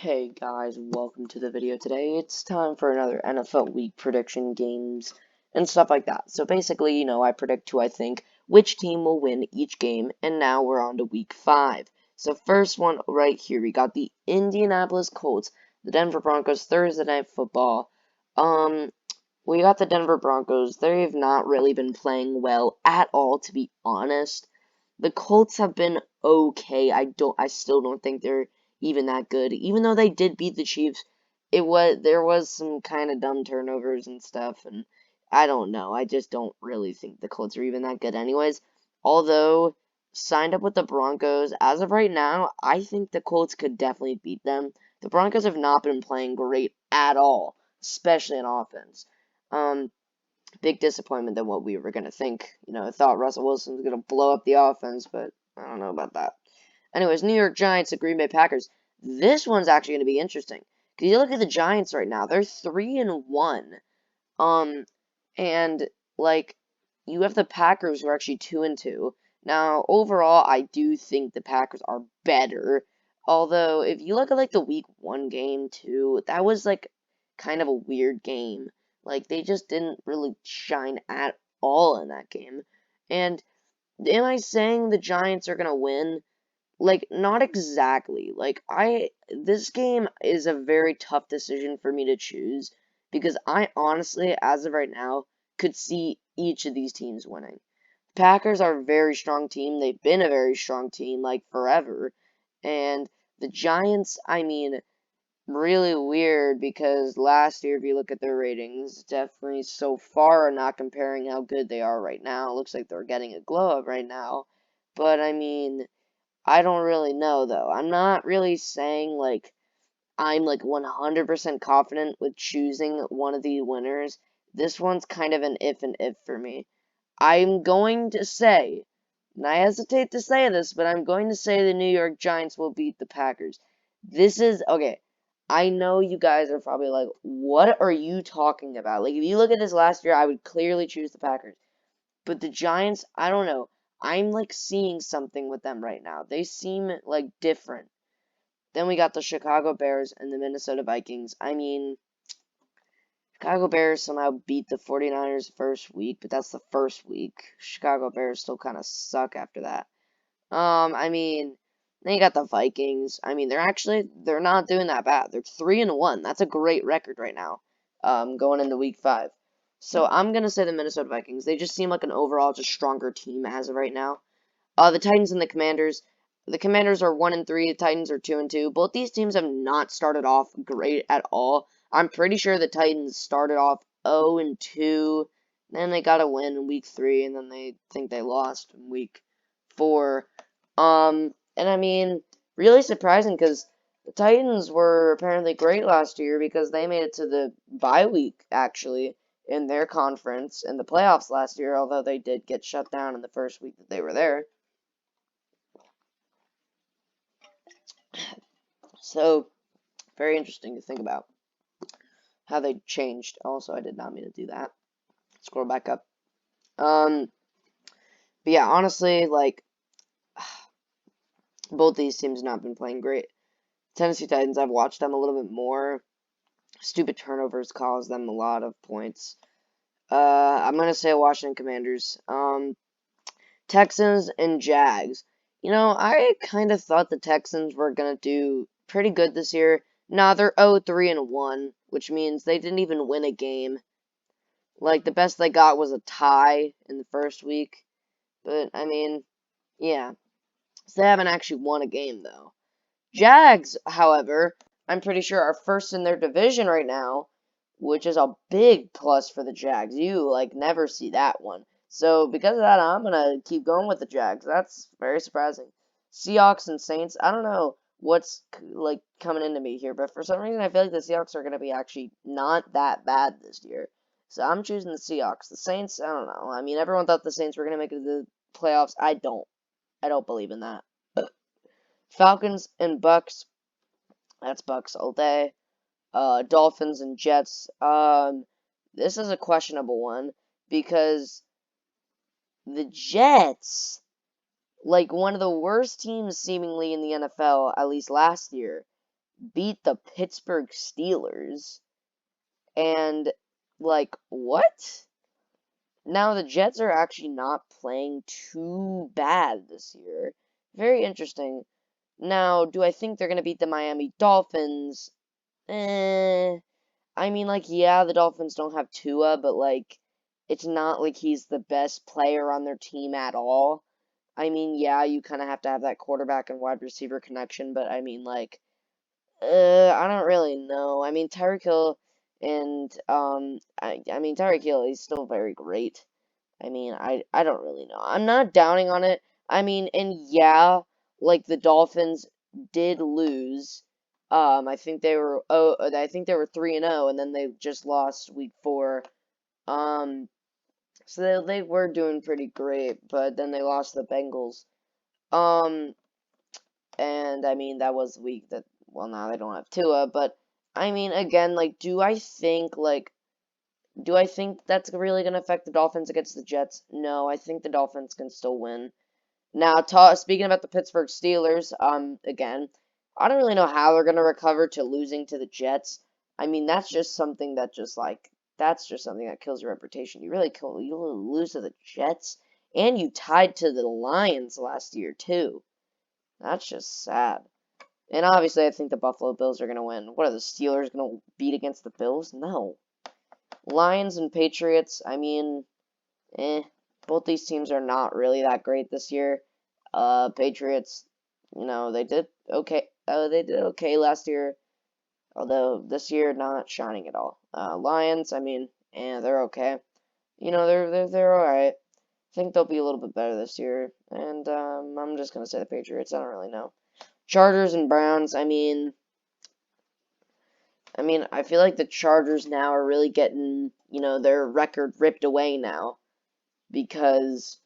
Hey guys, welcome to the video today. It's time for another NFL week prediction games and stuff like that. So basically, I predict who I think which team will win each game, and now we're on to week 5. So first one right here, we got the Indianapolis Colts, the Denver Broncos, Thursday Night Football. We got the Denver Broncos. They've not really been playing well at all, to be honest. The Colts have been okay. I still don't think they're even that good. Even though they did beat the Chiefs, there was some kind of dumb turnovers and stuff, and I don't know. I just don't really think the Colts are even that good anyways. Although signed up with the Broncos, as of right now, I think the Colts could definitely beat them. The Broncos have not been playing great at all, especially in offense. Um, Big disappointment than what we were going to think. I thought Russell Wilson was going to blow up the offense, but I don't know about that. Anyways, New York Giants and Green Bay Packers. This one's actually going to be interesting. Because you look at the Giants right now, they're 3-1. Um, and, like, you have the Packers who are actually 2-2. Now, overall, I do think the Packers are better. Although, if you look at, like, the week 1 game, too, that was, like, kind of a weird game. Like, they just didn't really shine at all in that game. And am I saying the Giants are going to win? Like, not exactly. This game is a very tough decision for me to choose because I honestly, as of right now, could see each of these teams winning. Packers are a very strong team. They've been a very strong team, like, forever. And the Giants, I mean, really weird because last year, if you look at their ratings, definitely so far not comparing how good they are right now. It looks like they're getting a glow up right now. But, I mean, I don't really know though. I'm not really saying I'm 100% confident with choosing one of the winners. This one's kind of an if and if for me. I'm going to say, and I hesitate to say this, but I'm going to say the New York Giants will beat the Packers. This is okay. I know you guys are probably like, what are you talking about? Like, if you look at this last year, I would clearly choose the Packers. But the Giants, I don't know. I'm seeing something with them right now. They seem different. Then we got the Chicago Bears and the Minnesota Vikings. I mean, Chicago Bears somehow beat the 49ers first week, but that's the first week. Chicago Bears still kind of suck after that. I mean, then you got the Vikings. I mean, they're not doing that bad. They're 3-1. That's a great record right now. Going into week 5. So I'm gonna say the Minnesota Vikings. They just seem like an overall just stronger team as of right now. The Titans and the Commanders. The Commanders are 1-3. The Titans are 2-2. Both these teams have not started off great at all. I'm pretty sure the Titans started off 0-2. Then they got a win in week 3, and then they think they lost in week 4. And I mean, really surprising because the Titans were apparently great last year because they made it to the bye week actually in their conference in the playoffs last year, although they did get shut down in the first week that they were there. So, very interesting to think about how they changed. Also, I did not mean to do that. Scroll back up. But yeah, honestly, both these teams have not been playing great. Tennessee Titans, I've watched them a little bit more. Stupid turnovers cause them a lot of points. I'm gonna say Washington Commanders. Texans and Jags. I kind of thought the Texans were gonna do pretty good this year. Nah, they're 0-3-1, which means they didn't even win a game. Like, the best they got was a tie in the first week. But, I mean, yeah. So they haven't actually won a game, though. Jags, however, I'm pretty sure are first in their division right now, which is a big plus for the Jags. You, never see that one. So, because of that, I'm going to keep going with the Jags. That's very surprising. Seahawks and Saints, I don't know what's, coming into me here, but for some reason, I feel like the Seahawks are going to be actually not that bad this year. So, I'm choosing the Seahawks. The Saints, I don't know. I mean, everyone thought the Saints were going to make it to the playoffs. I don't believe in that. Falcons and Bucks. That's Bucks all day. Dolphins and Jets. This is a questionable one because the Jets, one of the worst teams seemingly in the NFL, at least last year, beat the Pittsburgh Steelers. And, like, what? Now, the Jets are actually not playing too bad this year. Very interesting. Now, do I think they're going to beat the Miami Dolphins? I mean, like, yeah, the Dolphins don't have Tua, but, like, it's not like he's the best player on their team at all. I mean, yeah, you kind of have to have that quarterback and wide receiver connection, but I mean, like, I don't really know. I mean, Tyreek Hill and, I mean, Tyreek Hill, he's still very great. I mean, I don't really know. I'm not downing on it. I mean, and yeah, like the Dolphins did lose. I think they were 3-0, and then they just lost week 4. Um, so they were doing pretty great, but then they lost to the Bengals. Um, and I mean that was the week that, well, now they don't have Tua, but I mean again, like, do I think that's really going to affect the Dolphins against the Jets? No, I think the Dolphins can still win. Now, speaking about the Pittsburgh Steelers, again, I don't really know how they're going to recover to losing to the Jets. I mean, that's just something that kills your reputation. You lose to the Jets, and you tied to the Lions last year, too. That's just sad. And obviously, I think the Buffalo Bills are going to win. What are the Steelers going to beat against the Bills? No. Lions and Patriots, I mean, both these teams are not really that great this year. Patriots, they did okay. They did okay last year, although this year not shining at all. Lions, I mean, they're okay. They're all right. I think they'll be a little bit better this year, and I'm just gonna say the Patriots. I don't really know. Chargers and Browns. I feel like the Chargers now are really getting, their record ripped away now because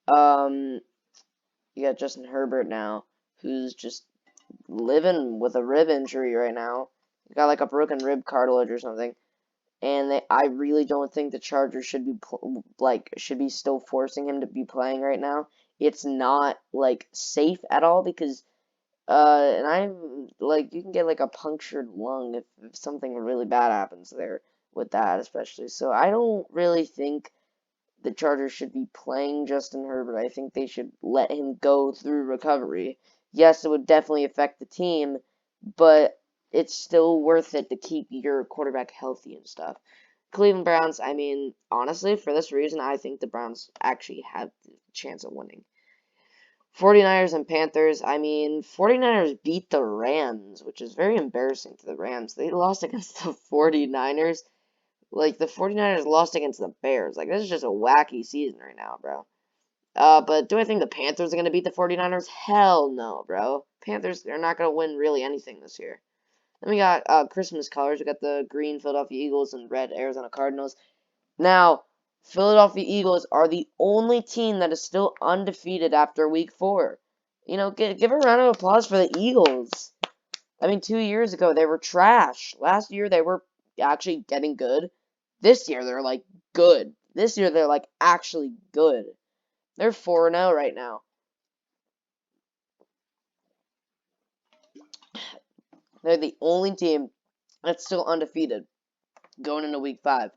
you got Justin Herbert now, who's just living with a rib injury right now. He got like a broken rib cartilage or something. And I really don't think the Chargers should be still forcing him to be playing right now. It's not like safe at all because and I'm like you can get like a punctured lung if something really bad happens there with that especially. So I don't really think the Chargers should be playing Justin Herbert. I think they should let him go through recovery. Yes, it would definitely affect the team, but it's still worth it to keep your quarterback healthy and stuff. Cleveland Browns, I mean, honestly, for this reason, I think the Browns actually have the chance of winning. 49ers and Panthers, I mean, 49ers beat the Rams, which is very embarrassing to the Rams. They lost against the 49ers. Like, the 49ers lost against the Bears. Like, this is just a wacky season right now, bro. But do I think the Panthers are going to beat the 49ers? Hell no, bro. Panthers are not going to win really anything this year. Then we got Christmas colors. We got the green Philadelphia Eagles and red Arizona Cardinals. Now, Philadelphia Eagles are the only team that is still undefeated after week 4. Give a round of applause for the Eagles. I mean, 2 years ago, they were trash. Last year, they were actually getting good. This year, they're, like, good. This year, they're, like, actually good. They're 4-0 right now. They're the only team that's still undefeated going into week 5.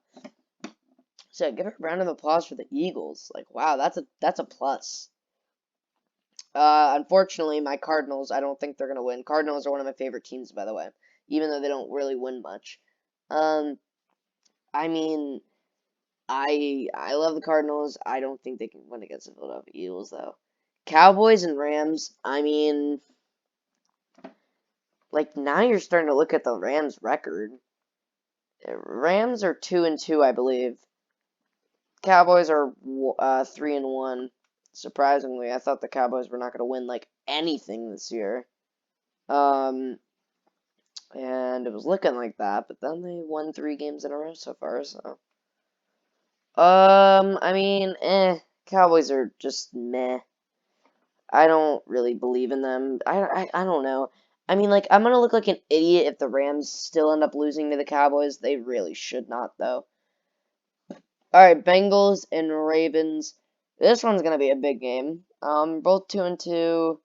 So, give a round of applause for the Eagles. Like, wow, that's a plus. Unfortunately, my Cardinals, I don't think they're going to win. Cardinals are one of my favorite teams, by the way, even though they don't really win much. I mean, I love the Cardinals. I don't think they can win against the Philadelphia Eagles, though. Cowboys and Rams, I mean, like, now you're starting to look at the Rams' record. Rams are 2-2, I believe. Cowboys are 3-1. Surprisingly, I thought the Cowboys were not going to win, like, anything this year. And it was looking like that, but then they won 3 games in a row so far, so. I mean, Cowboys are just meh. I don't really believe in them. I don't know. I mean, like, I'm gonna look like an idiot if the Rams still end up losing to the Cowboys. They really should not, though. Alright, Bengals and Ravens. This one's gonna be a big game. Both 2-2.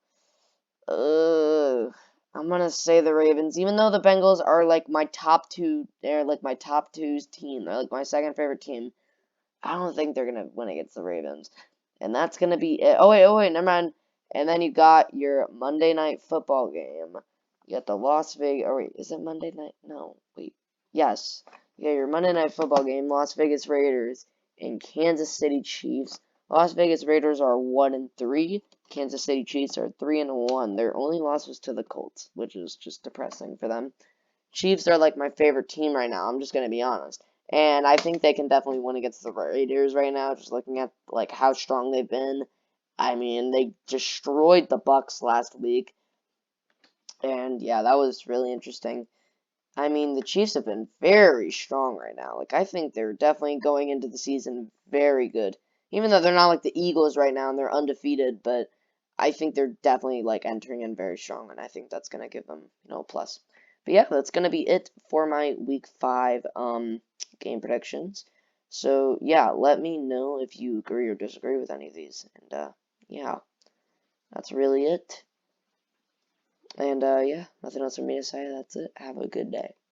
I'm gonna say the Ravens, even though the Bengals are like my top two. They're like my top two's team. They're like my second favorite team. I don't think they're gonna win against the Ravens, and that's gonna be it. Oh wait, never mind. And then you got your Monday night football game. You got the Las Vegas. Or wait, is it Monday night? No, wait. Yes, you got your Monday night football game. Las Vegas Raiders and Kansas City Chiefs. Las Vegas Raiders are 1-3. Kansas City Chiefs are 3-1. Their only loss was to the Colts, which is just depressing for them. Chiefs are like my favorite team right now. I'm just gonna be honest, and I think they can definitely win against the Raiders right now. Just looking at like how strong they've been. I mean, they destroyed the Bucks last week, and yeah, that was really interesting. I mean, the Chiefs have been very strong right now. Like, I think they're definitely going into the season very good. Even though they're not like the Eagles right now and they're undefeated, but I think they're definitely like entering in very strong, and I think that's gonna give them, a plus. But yeah, that's gonna be it for my week 5 game predictions. So yeah, let me know if you agree or disagree with any of these. And yeah, that's really it. And yeah, nothing else for me to say. That's it. Have a good day.